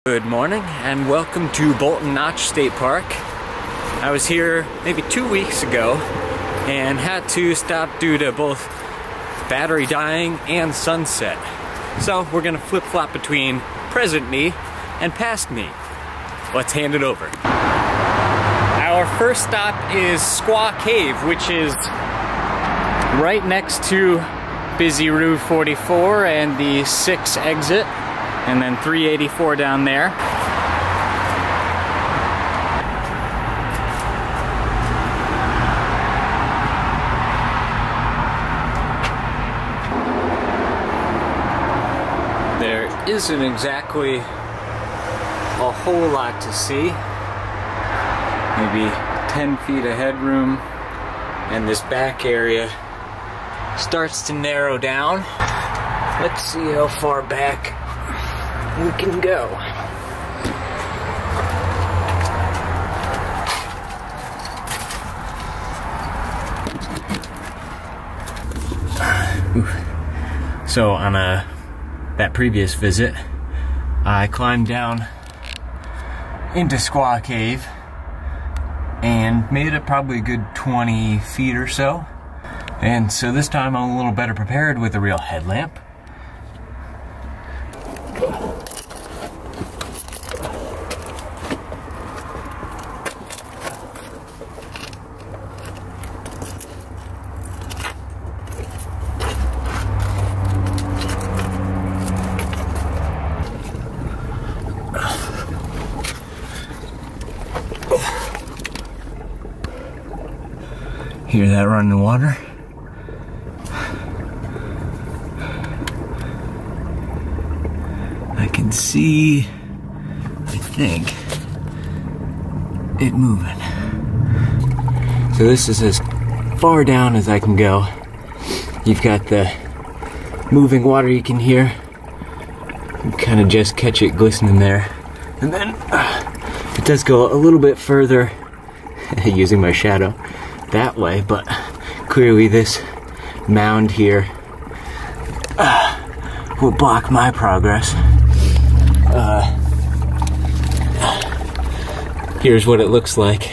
Good morning and welcome to Bolton Notch State Park. I was here maybe 2 weeks ago and had to stop due to both battery dying and sunset. So we're gonna flip-flop between present me and past me. Let's hand it over. Our first stop is Squaw Cave, which is right next to busy Route 44 and the 6 exit. And then 384 down there. There isn't exactly a whole lot to see. Maybe 10 feet of headroom, and this back area starts to narrow down. Let's see how far back we can go. So on that previous visit, I climbed down into Squaw Cave and made it probably a good 20 feet or so. And so this time I'm a little better prepared with a real headlamp. Hear that running water? I can see, I think, it moving. So this is as far down as I can go. You've got the moving water you can hear. You kind of just catch it glistening there. And then it does go a little bit further using my shadow that way, but clearly this mound here will block my progress. Here's what it looks like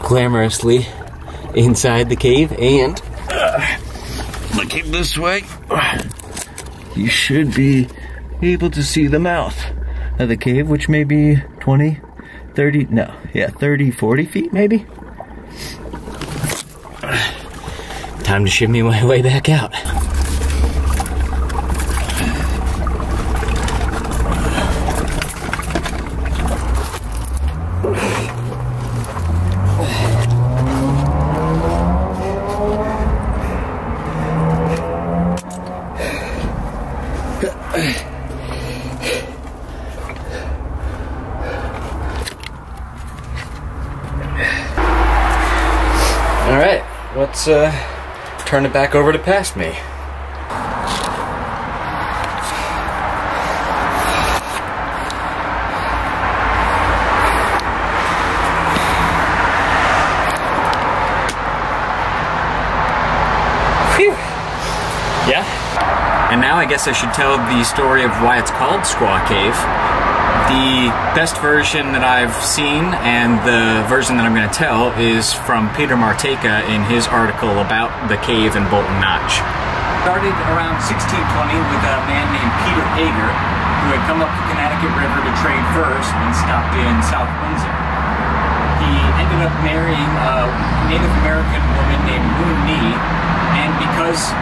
glamorously inside the cave, and looking this way, you should be able to see the mouth of the cave, which may be 20, 30, no, yeah, 30, 40 feet maybe. Time to shimmy my way back out. All right, let's turn it back over to past me. Phew. Yeah. And now I guess I should tell the story of why it's called Squaw Cave. The best version that I've seen, and the version that I'm going to tell, is from Peter Marteka in his article about the cave in Bolton Notch. Started around 1620 with a man named Peter Hager, who had come up the Connecticut River to trade furs and stopped in South Windsor. He ended up marrying a Native American woman named Moon Nee, and because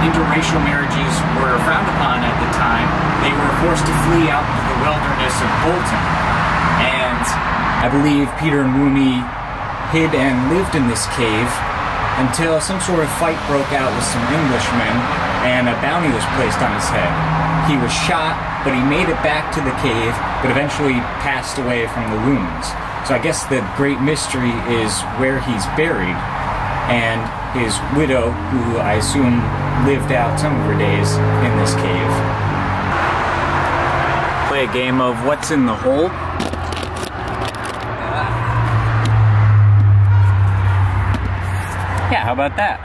interracial marriages were frowned upon at the time, they were forced to flee out into the wilderness of Bolton. And I believe Peter and Mooney hid and lived in this cave until some sort of fight broke out with some Englishmen and a bounty was placed on his head. He was shot, but he made it back to the cave, but eventually passed away from the wounds. So I guess the great mystery is where he's buried, and his widow, who I assume lived out some of her days in this cave. Play a game of what's in the hole. Yeah, how about that?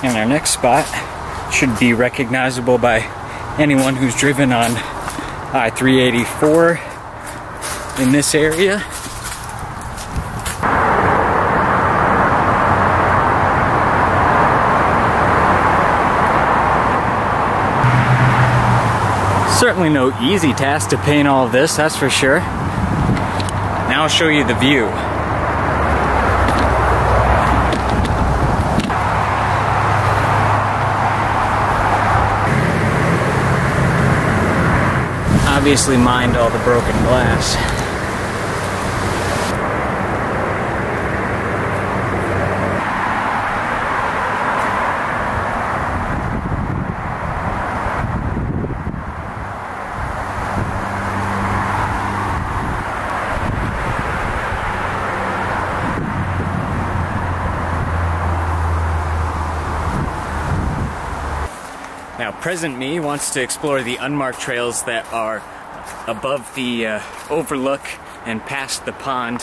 And our next spot should be recognizable by anyone who's driven on I-384 in this area. Certainly no easy task to paint all of this, that's for sure. Now I'll show you the view. Obviously mined all the broken glass. Now, present me wants to explore the unmarked trails that are above the overlook and past the pond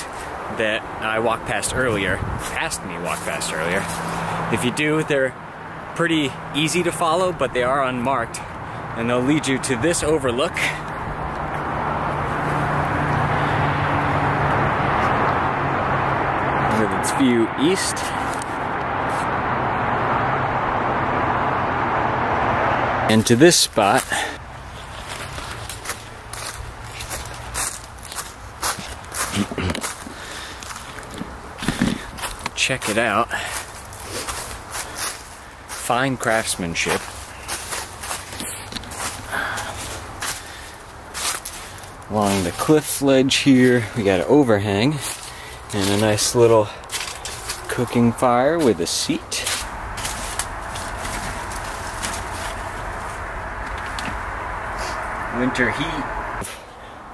that I walked past earlier. If you do, they're pretty easy to follow, but they are unmarked, and they'll lead you to this overlook. With its view east. And to this spot. Check it out. Fine craftsmanship. Along the cliff ledge here, we got an overhang and a nice little cooking fire with a seat. Winter heat,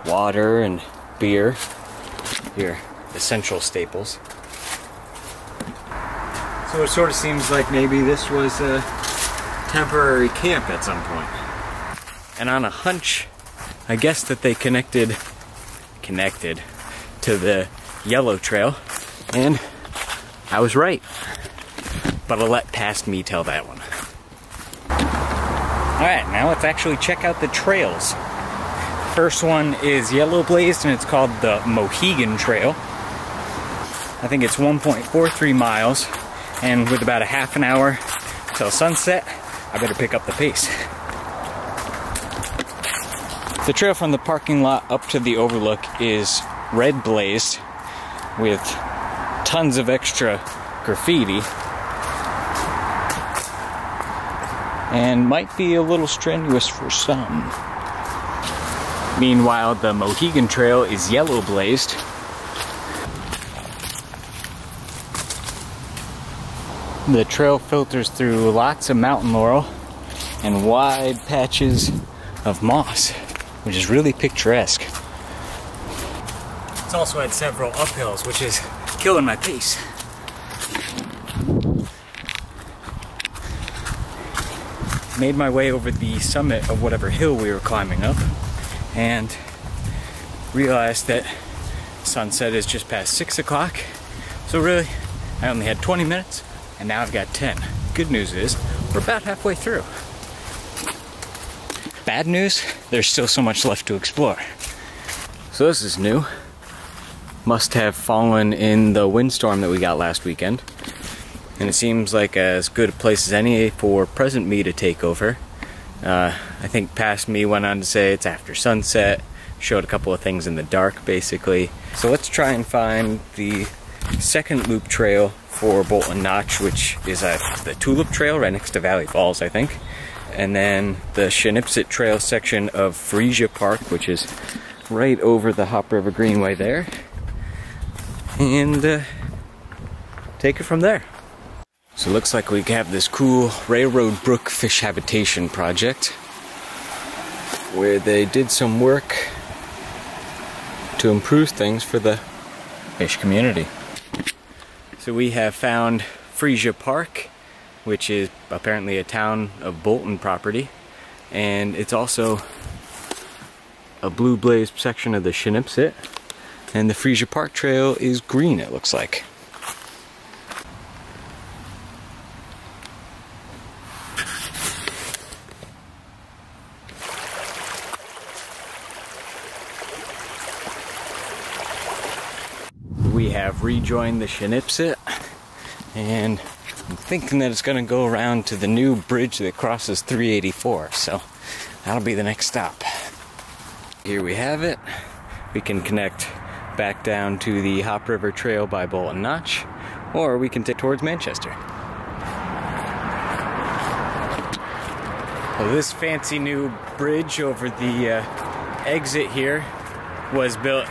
water and beer, your essential staples. So it sort of seems like maybe this was a temporary camp at some point. And on a hunch, I guess that they connected to the yellow trail, and I was right. But I'll let past me tell that one. Alright, now let's actually check out the trails. First one is yellow blazed and it's called the Mohegan Trail. I think it's 1.43 miles, and with about a half an hour till sunset, I better pick up the pace. The trail from the parking lot up to the overlook is red blazed with tons of extra graffiti, and might be a little strenuous for some. Meanwhile, the Mohegan Trail is yellow blazed. The trail filters through lots of mountain laurel and wide patches of moss, which is really picturesque. It's also had several uphills, which is killing my pace. Made my way over the summit of whatever hill we were climbing up and realized that sunset is just past 6 o'clock. So really, I only had 20 minutes and now I've got 10. Good news is, we're about halfway through. Bad news, there's still so much left to explore. So this is new. Must have fallen in the windstorm that we got last weekend. And it seems like as good a place as any for present me to take over. I think past me went on to say it's after sunset, showed a couple of things in the dark basically. So let's try and find the second loop trail for Bolton Notch, which is the Tulip Trail right next to Valley Falls, I think. And then the Shinipsit Trail section of Freja Park, which is right over the Hop River Greenway there. And take it from there. So it looks like we have this cool Railroad Brook fish habitation project where they did some work to improve things for the fish community. So we have found Freja Park, which is apparently a town of Bolton property, and it's also a blue blazed section of the Shinipsit, and the Freja Park Trail is green, it looks like. have rejoined the Shinipsit, and I'm thinking that it's gonna go around to the new bridge that crosses 384, so that'll be the next stop. Here we have it. We can connect back down to the Hop River Trail by Bolton Notch, or we can take towards Manchester. Well, this fancy new bridge over the exit here was built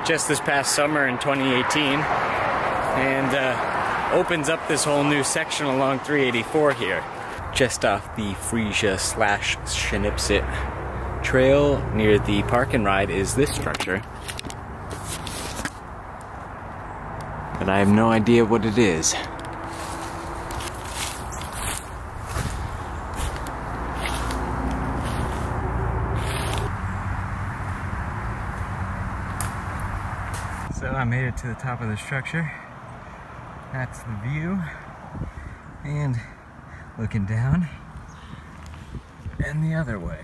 just this past summer in 2018, and opens up this whole new section along 384 here. Just off the Freja/Shinipsit trail near the park and ride is this structure. But I have no idea what it is. So I made it to the top of the structure. That's the view. And looking down, and the other way.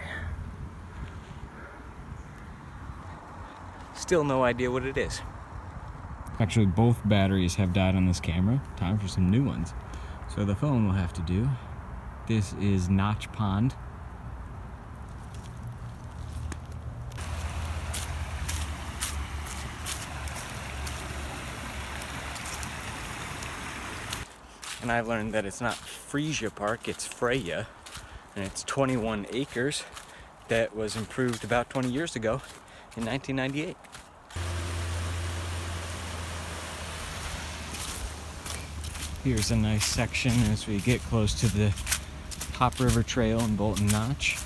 Still no idea what it is. Actually, both batteries have died on this camera. Time for some new ones. So the phone will have to do. This is Notch Pond. And I've learned that it's not Freja Park, it's Freja. And it's 21 acres that was improved about 20 years ago in 1998. Here's a nice section as we get close to the Hop River Trail in Bolton Notch.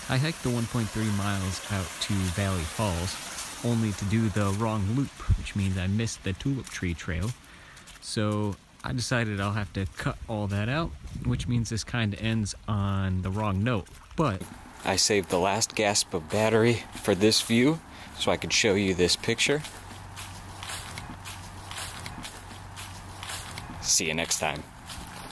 I hiked the 1.3 miles out to Valley Falls, only to do the wrong loop, which means I missed the tulip tree trail. So I decided I'll have to cut all that out, which means this kind of ends on the wrong note. But I saved the last gasp of battery for this view, so I could show you this picture. See you next time.